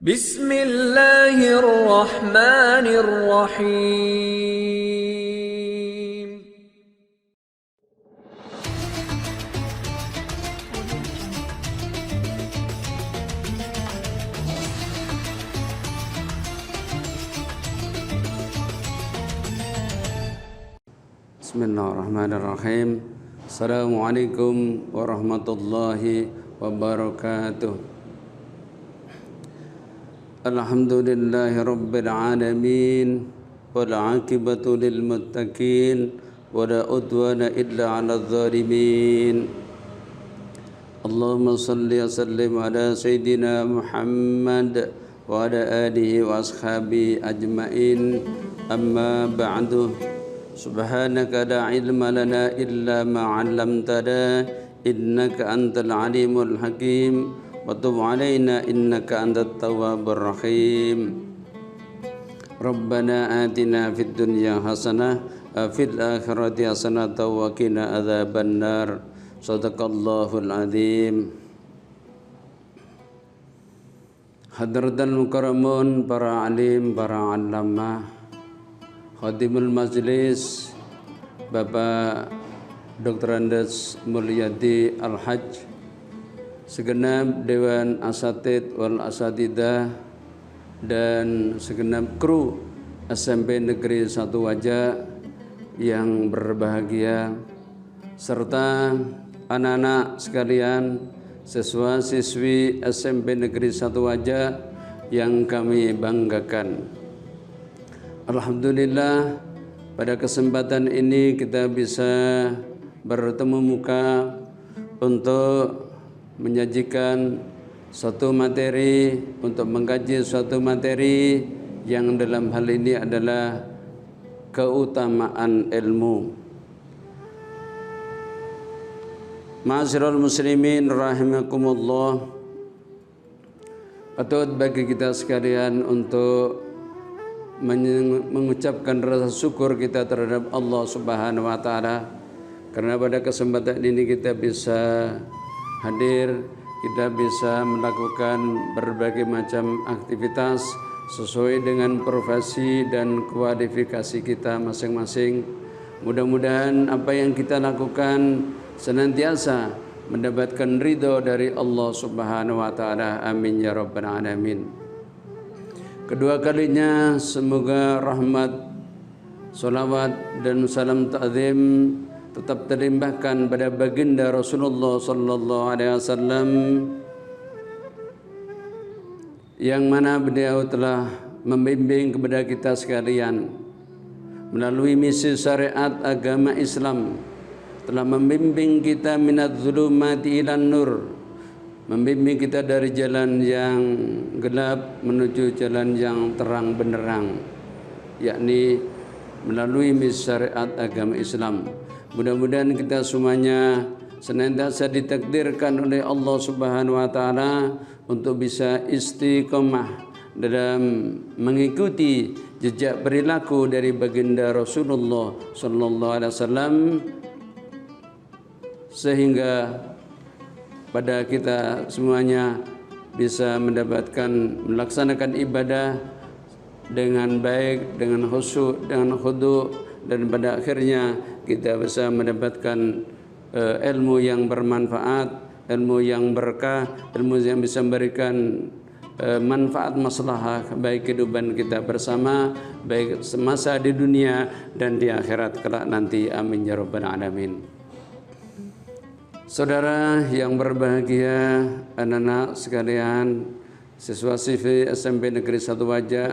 Bismillahirrahmanirrahim. Bismillahirrahmanirrahim. Assalamualaikum warahmatullahi wabarakatuh. Alhamdulillahi rabbil alamin, wal aqibatu lil muttaqin, wala udwana illa 'alal zalimin. Allahumma salli wa sallim ala sayyidina Muhammad wa ala alihi wa ashabihi ajmain. Amma ba'du. Subhanaka la ilma lana illa ma 'allamtana innaka antal alimul hakim wa tub 'alaina innaka antat tawwabur rahim. Rabbana atina fid dunya hasanah wa fil akhirati hasanah wa qina adzabannar. Shadaqallahul azim. Hadratul mukarramun, para alim, para allamah, Khadimul Majlis, Bapak Dr. Andes Mulyadi Al-Hajj, segenap Dewan Asatid wal Asatidah, dan segenap kru SMP Negeri 1 Wajak yang berbahagia, serta anak-anak sekalian, siswa-siswi SMP Negeri 1 Wajak yang kami banggakan. Alhamdulillah, pada kesempatan ini kita bisa bertemu muka untuk menyajikan suatu materi, untuk mengkaji suatu materi yang dalam hal ini adalah keutamaan ilmu. Ma'asyiral muslimin rahimakumullah, patut bagi kita sekalian untuk mengucapkan rasa syukur kita terhadap Allah Subhanahu wa taala, karena pada kesempatan ini kita bisa hadir, kita bisa melakukan berbagai macam aktivitas sesuai dengan profesi dan kualifikasi kita masing-masing. Mudah-mudahan apa yang kita lakukan senantiasa mendapatkan ridho dari Allah Subhanahu wa taala. Amin ya rabbal alamin. Kedua kalinya semoga rahmat, salawat dan salam ta'zim tetap terlimpahkan pada baginda Rasulullah sallallahu alaihi wasallam, yang mana beliau telah membimbing kepada kita sekalian melalui misi syariat agama Islam, telah membimbing kita minadz zulumati ilan nur, membimbing kita dari jalan yang gelap menuju jalan yang terang benderang, yakni melalui syariat agama Islam. Mudah-mudahan kita semuanya senantiasa ditakdirkan oleh Allah Subhanahu wa taala untuk bisa istiqomah dalam mengikuti jejak perilaku dari baginda Rasulullah sallallahu alaihi wasallam, sehingga pada kita semuanya bisa mendapatkan melaksanakan ibadah dengan baik, dengan khusyuk, dengan khudu', dan pada akhirnya kita bisa mendapatkan ilmu yang bermanfaat, ilmu yang berkah, ilmu yang bisa memberikan manfaat maslahah baik kehidupan kita bersama, baik semasa di dunia dan di akhirat kelak nanti. Amin ya rabbal alamin. Saudara yang berbahagia, anak-anak sekalian, siswa-siswi SMP Negeri 1 Wajak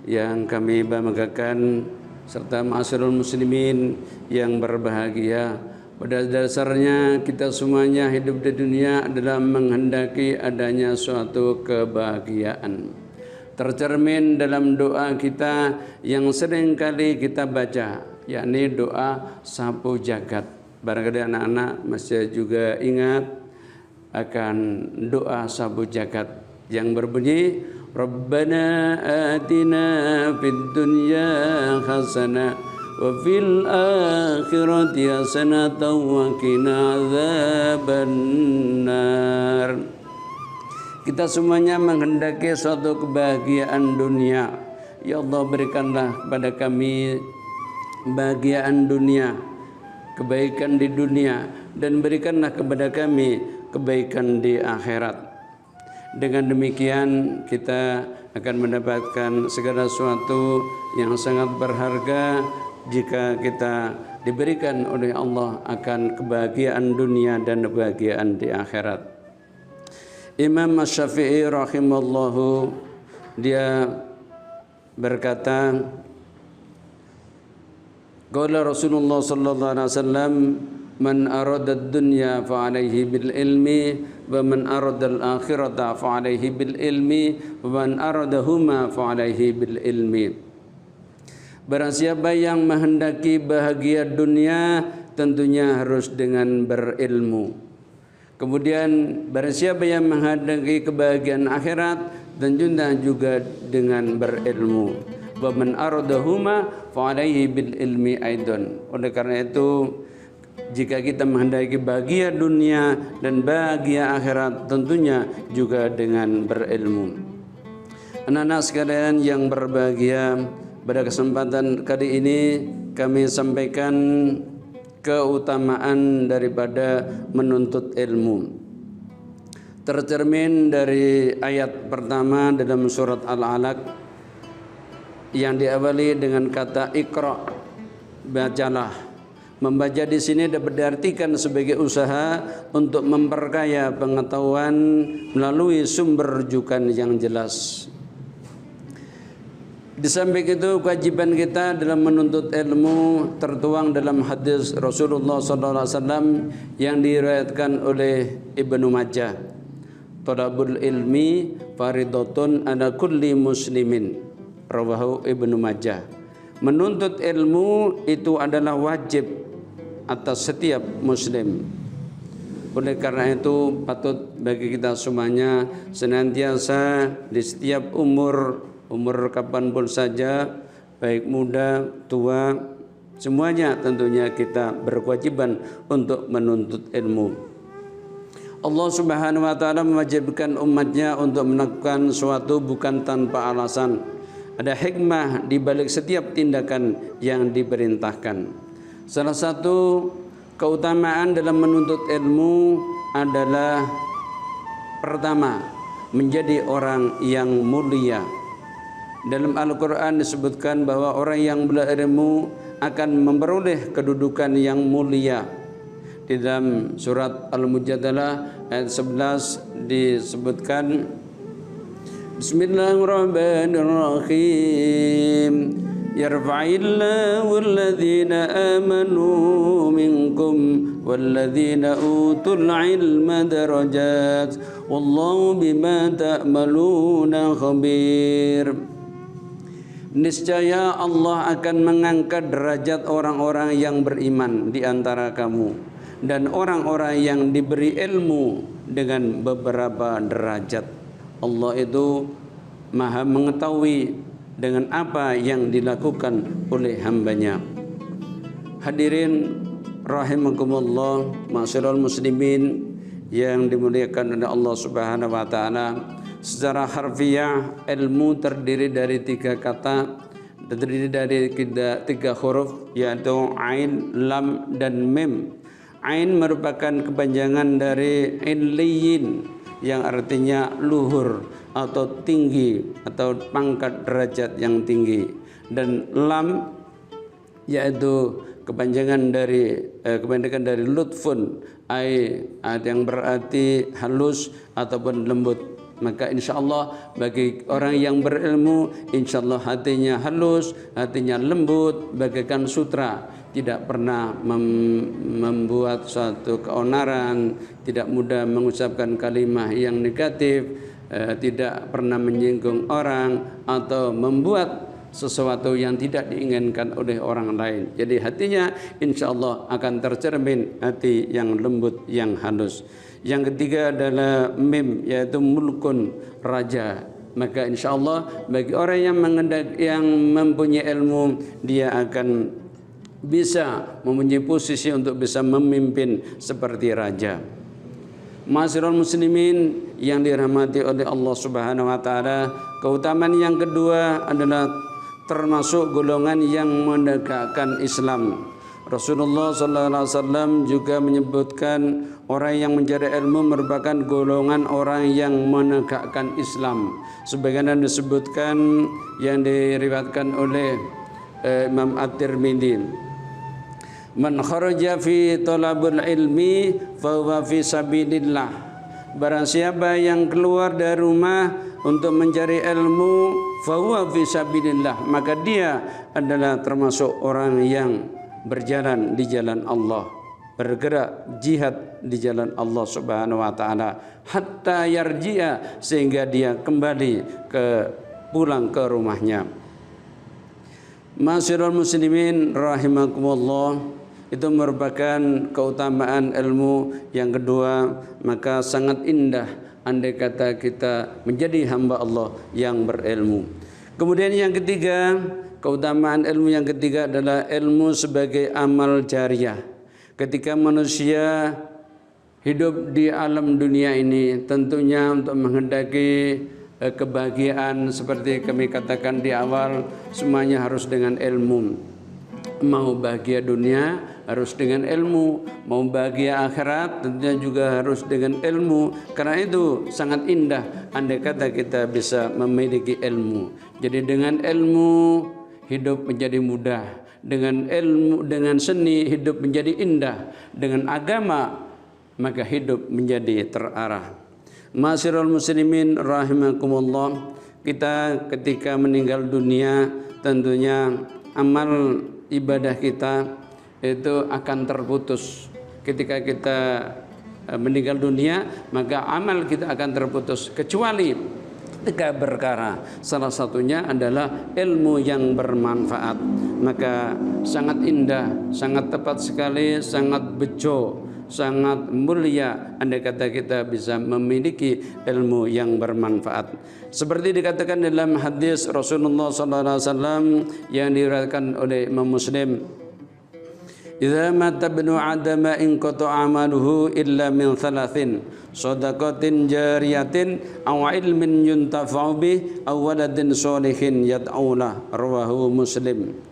yang kami banggakan, serta ma'asyiral muslimin yang berbahagia, pada dasarnya kita semuanya hidup di dunia adalah menghendaki adanya suatu kebahagiaan. Tercermin dalam doa kita yang sering kali kita baca, yakni doa sapu jagat. Barangkali anak-anak masih juga ingat akan doa sapu jagat yang berbunyi, Rabbana atina fid dunya hasanah wa fil akhirati hasanatan wa qina adzabannar. Kita semuanya menghendaki suatu kebahagiaan dunia. Ya Allah, berikanlah kepada kami kebahagiaan dunia, kebaikan di dunia, dan berikanlah kepada kami kebaikan di akhirat. Dengan demikian kita akan mendapatkan segala sesuatu yang sangat berharga jika kita diberikan oleh Allah akan kebahagiaan dunia dan kebahagiaan di akhirat. Imam Asy-Syafi'i rahimallahu, dia berkata, qala Rasulullah sallallahu alaihi wasallam, man arada ad-dunya fa alaihi bil ilmi wa man arada al-akhirata fa alaihi bil ilmi wa man aradahuma fa alaihi bil ilmi. Barang siapa yang menghendaki bahagia dunia tentunya harus dengan berilmu. Kemudian barang siapa yang menghendaki kebahagiaan akhirat tentunya juga dengan berilmu. Wa man aradahuma fa alaihi bil ilmi aidan. Oleh karena itu, jika kita menghendaki bahagia dunia dan bahagia akhirat tentunya juga dengan berilmu. Anak-anak sekalian yang berbahagia, pada kesempatan kali ini kami sampaikan keutamaan daripada menuntut ilmu. Tercermin dari ayat pertama dalam surat Al-Alaq yang diawali dengan kata Iqra, bacalah. Membaca di sini dapat diartikan sebagai usaha untuk memperkaya pengetahuan melalui sumber rujukan yang jelas. Di samping itu, kewajiban kita dalam menuntut ilmu tertuang dalam hadis Rasulullah SAW yang diriwayatkan oleh Ibnu Majah. Thalabul ilmi faridatun ala kulli muslimin, rawahu Ibnu Majah. Menuntut ilmu itu adalah wajib atas setiap muslim. Oleh karena itu patut bagi kita semuanya senantiasa di setiap umur kapanpun saja, baik muda, tua, semuanya tentunya kita berkewajiban untuk menuntut ilmu. Allah Subhanahu wa taala mewajibkan umatnya untuk melakukan sesuatu bukan tanpa alasan. Ada hikmah di balik setiap tindakan yang diperintahkan. Salah satu keutamaan dalam menuntut ilmu adalah pertama, menjadi orang yang mulia. Dalam Al-Quran disebutkan bahwa orang yang berilmu akan memperoleh kedudukan yang mulia. Di dalam surat Al-Mujadalah ayat 11 disebutkan, Bismillahirrahmanirrahim, yarfa'illahu alladhina amanu minkum walladhina utul ilma darajat wallahu bima ta'maluna khabir. Niscaya Allah akan mengangkat derajat orang-orang yang beriman di antara kamu dan orang-orang yang diberi ilmu dengan beberapa derajat. Allah itu Maha mengetahui dengan apa yang dilakukan oleh hambanya. Hadirin rahimakumullah, ma'asyiral muslimin yang dimuliakan oleh Allah Subhanahu wa taala. Secara harfiah, ilmu terdiri dari tiga kata, terdiri dari tiga huruf, yaitu ain, lam, dan mim. Ain merupakan kepanjangan dari illiyin yang artinya luhur atau tinggi atau pangkat derajat yang tinggi, dan lam yaitu kepanjangan dari lutfun, yang berarti halus ataupun lembut. Maka insya Allah bagi orang yang berilmu, insya Allah hatinya halus, hatinya lembut, bagaikan sutra, tidak pernah membuat suatu keonaran, tidak mudah mengucapkan kalimah yang negatif, tidak pernah menyinggung orang atau membuat sesuatu yang tidak diinginkan oleh orang lain. Jadi hatinya insya Allah akan tercermin hati yang lembut, yang halus. Yang ketiga adalah mim, yaitu mulkun, raja. Maka insya Allah bagi orang yang mempunyai ilmu, dia akan bisa mempunyai posisi untuk bisa memimpin seperti raja. Ma'asyiral muslimin yang dirahmati oleh Allah Subhanahu wa taala, keutamaan yang kedua adalah termasuk golongan yang menegakkan Islam. Rasulullah SAW juga menyebutkan orang yang mencari ilmu merupakan golongan orang yang menegakkan Islam. Sebagaimana disebutkan yang diriwayatkan oleh Imam At-Tirmidzi, man kharaja fi talabul ilmi fa huwa fi sabilillah. Barang siapa yang keluar dari rumah untuk mencari ilmu, fa huwa fi sabilillah, maka dia adalah termasuk orang yang berjalan di jalan Allah, bergerak jihad di jalan Allah Subhanahu wa taala, hatta yarji'a, sehingga dia kembali pulang ke rumahnya. Ma'asyiral muslimin rahimakumullah, itu merupakan keutamaan ilmu yang kedua. Maka sangat indah andai kata kita menjadi hamba Allah yang berilmu. Kemudian yang ketiga, keutamaan ilmu yang ketiga adalah ilmu sebagai amal jariah. Ketika manusia hidup di alam dunia ini, tentunya untuk menghendaki kebahagiaan seperti kami katakan di awal, semuanya harus dengan ilmu. Mau bahagia dunia harus dengan ilmu, mau bahagia akhirat tentunya juga harus dengan ilmu. Karena itu sangat indah andai kata kita bisa memiliki ilmu. Jadi dengan ilmu hidup menjadi mudah, dengan ilmu, dengan seni hidup menjadi indah, dengan agama maka hidup menjadi terarah. Ma'asyiral muslimin rahimakumullah, kita ketika meninggal dunia tentunya amal ibadah kita itu akan terputus. Ketika kita meninggal dunia maka amal kita akan terputus, kecuali tiga perkara. Salah satunya adalah ilmu yang bermanfaat. Maka sangat indah, sangat tepat sekali, sangat bejo, sangat mulia andai kata kita bisa memiliki ilmu yang bermanfaat. Seperti dikatakan dalam hadis Rasulullah SAW yang diriwayatkan oleh Imam Muslim, idza mata ibnu adam in qata amaluhu illa min thalathin, shadaqatin jariyatin aw ilmin yuntafa'u bih aw waladin sholihin yad'ulah, rawahu Muslim.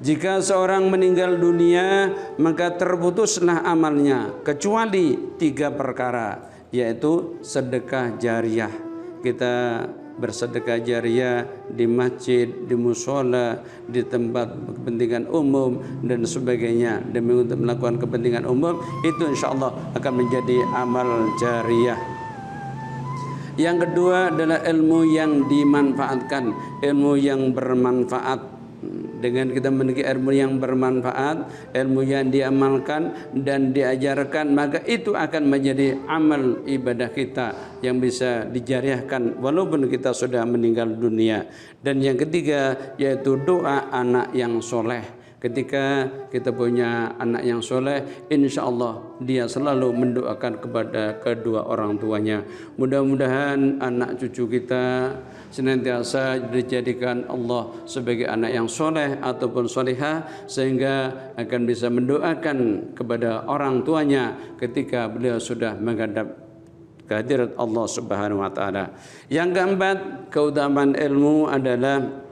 Jika seorang meninggal dunia maka terputuslah amalnya kecuali tiga perkara, yaitu sedekah jariah. Kita bersedekah jariah di masjid, di mushola, di tempat kepentingan umum dan sebagainya, demi untuk melakukan kepentingan umum, itu insya Allah akan menjadi amal jariah. Yang kedua adalah ilmu yang dimanfaatkan, ilmu yang bermanfaat. Dengan kita memiliki ilmu yang bermanfaat, ilmu yang diamalkan dan diajarkan, maka itu akan menjadi amal ibadah kita yang bisa dijariahkan walaupun kita sudah meninggal dunia. Dan yang ketiga yaitu doa anak yang soleh. Ketika kita punya anak yang soleh, insya Allah dia selalu mendoakan kepada kedua orang tuanya. Mudah-mudahan anak cucu kita senantiasa dijadikan Allah sebagai anak yang soleh ataupun solehah, sehingga akan bisa mendoakan kepada orang tuanya ketika beliau sudah menghadap kehadirat Allah Subhanahu wa taala. Yang keempat, keutamaan ilmu adalah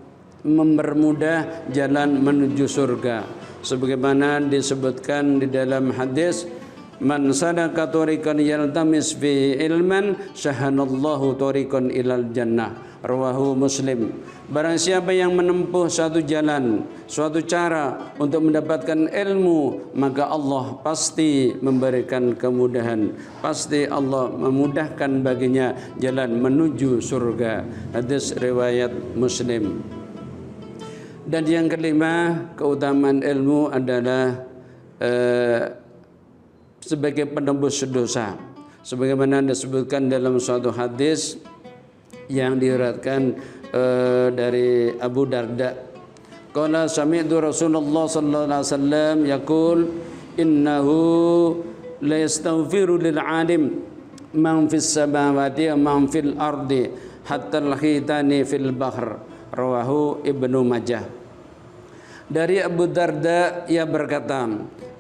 mempermudah jalan menuju surga. Sebagaimana disebutkan di dalam hadis, man sadaka tariqan yaltamis fi ilman syahanallahu tariqan ilal jannah, rawahu Muslim. Barang siapa yang menempuh suatu jalan, suatu cara untuk mendapatkan ilmu, maka Allah pasti memberikan kemudahan, pasti Allah memudahkan baginya jalan menuju surga. Hadis riwayat Muslim. Dan yang kelima, keutamaan ilmu adalah sebagai penembus dosa. Sebagaimana disebutkan dalam suatu hadis yang diriwayatkan dari Abu Darda, qala sami'tu Rasulullah sallallahu alaihi wasallam yaqul innahu la yastaghfiru lil 'alim man fis samawati wa man fil ardi hatta al-khitani fil bahr, rawahu Ibnu Majah. Dari Abu Darda ia berkata,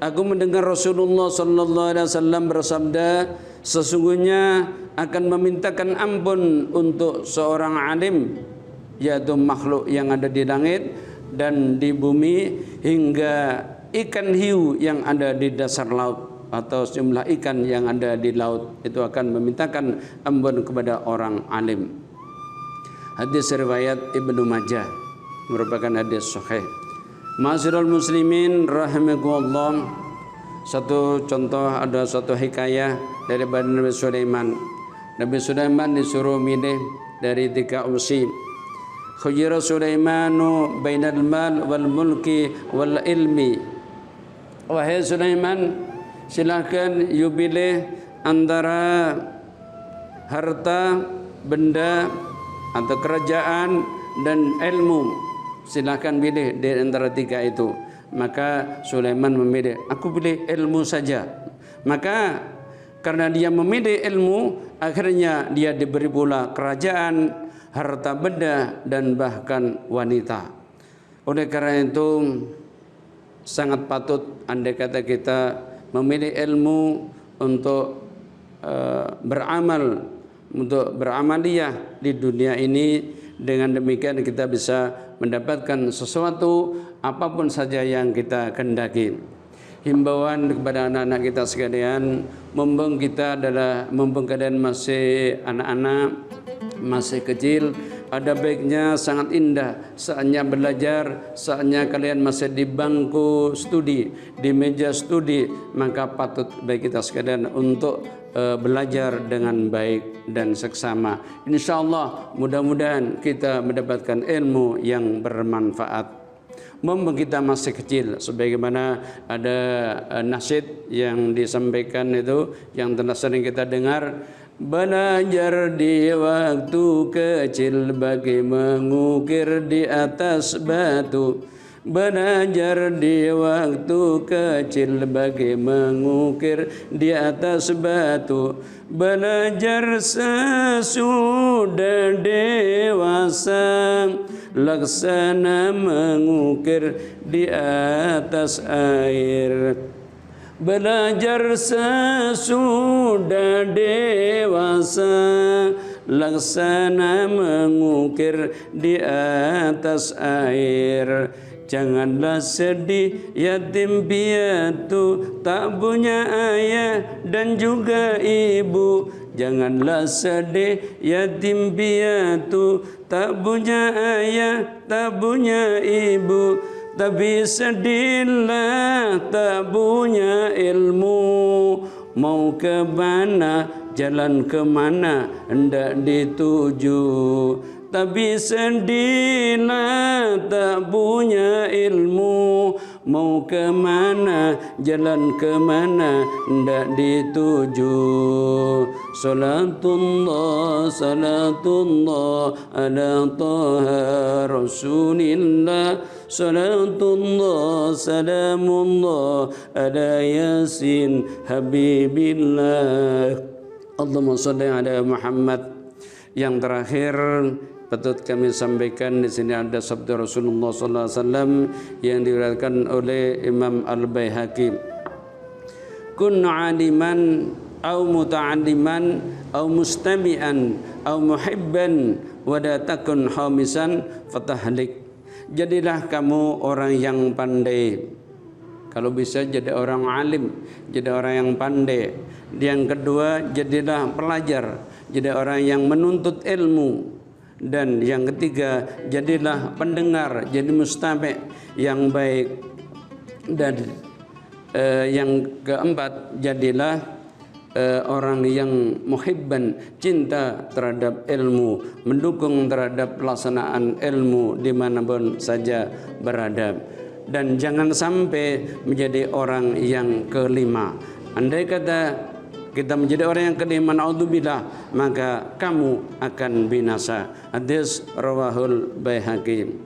aku mendengar Rasulullah sallallahu alaihi wasallam bersabda, sesungguhnya akan memintakan ampun untuk seorang alim, yaitu makhluk yang ada di langit dan di bumi, hingga ikan hiu yang ada di dasar laut atau sejumlah ikan yang ada di laut itu akan memintakan ampun kepada orang alim. Hadis riwayat Ibnu Majah, merupakan hadis sahih. Ma'asyiral muslimin rahimakumullah, satu contoh, ada satu hikayah dari Nabi Sulaiman. Nabi Sulaiman disuruh milih dari 3 opsi. Khuyira Sulaimanu bainal mal wal mulki wal ilmi. Wahai Sulaiman, silahkan you pilih antara harta, benda atau kerajaan dan ilmu. Silahkan pilih di antara 3 itu. Maka Sulaiman memilih, aku pilih ilmu saja. Maka karena dia memilih ilmu, akhirnya dia diberi pula kerajaan, harta benda, dan bahkan wanita. Oleh karena itu sangat patut andai kata kita memilih ilmu untuk beramal, untuk beramaliyah di dunia ini. Dengan demikian kita bisa mendapatkan sesuatu apapun saja yang kita kehendaki. Himbauan kepada anak-anak kita sekalian, mumpung kita adalah mumpung kalian masih anak-anak, masih kecil, ada baiknya sangat indah saatnya belajar, saatnya kalian masih di bangku studi, di meja studi, maka patut bagi kita sekalian untuk belajar dengan baik dan seksama. Insyaallah mudah-mudahan kita mendapatkan ilmu yang bermanfaat. Mumpung kita masih kecil, sebagaimana ada nasyid yang disampaikan itu yang telah sering kita dengar, belajar di waktu kecil bagi mengukir di atas batu. Belajar di waktu kecil bagi mengukir di atas batu. Belajar sesudah dewasa, laksana mengukir di atas air. Belajar sesudah dewasa, laksana mengukir di atas air. Janganlah sedih yatim piatu, tak punya ayah dan juga ibu. Janganlah sedih yatim piatu, tak punya ayah, tak punya ibu. Tapi sedihlah tak punya ilmu. Mau ke mana, jalan ke mana, hendak dituju. Tapi sedihlah tak punya ilmu. Mau ke mana, jalan ke mana, hendak dituju. Salatullah, salatullah ala taha rasulillah. Salatullah, salamullah ala yasin habibillah. Allahumma salli ala Muhammad. Yang terakhir patut kami sampaikan di sini ada sabda Rasulullah sallallahu alaihi wasallam yang diriwayatkan oleh Imam Al-Baihaqi. Kun 'aliman au muta'alliman au mustami'an au muhibban wa la takun hamisan fatahlik. Jadilah kamu orang yang pandai. Kalau bisa jadi orang alim, jadi orang yang pandai. Yang kedua, jadilah pelajar, jadi orang yang menuntut ilmu. Dan yang ketiga, jadilah pendengar, jadi mustami' yang baik. Dan yang keempat, jadilah orang yang muhibban, cinta terhadap ilmu, mendukung terhadap pelaksanaan ilmu dimanapun saja berada. Dan jangan sampai menjadi orang yang kelima. Andai kata kita menjadi orang yang kelima, naudzubillah, maka kamu akan binasa. Hadis rawahul Baihaqi.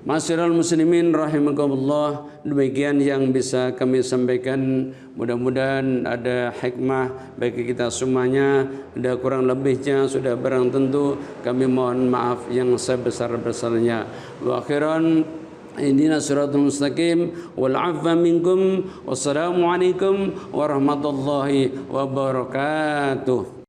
Ma'asyiral muslimin rahimakumullah, demikian yang bisa kami sampaikan. Mudah-mudahan ada hikmah bagi kita semuanya. Ada kurang lebihnya sudah barang tentu kami mohon maaf yang sebesar-besarnya. Wa akhiran Ihdina siratal mustaqim wal 'afwa minkum. Wassalamu alaikum warahmatullahi wabarakatuh.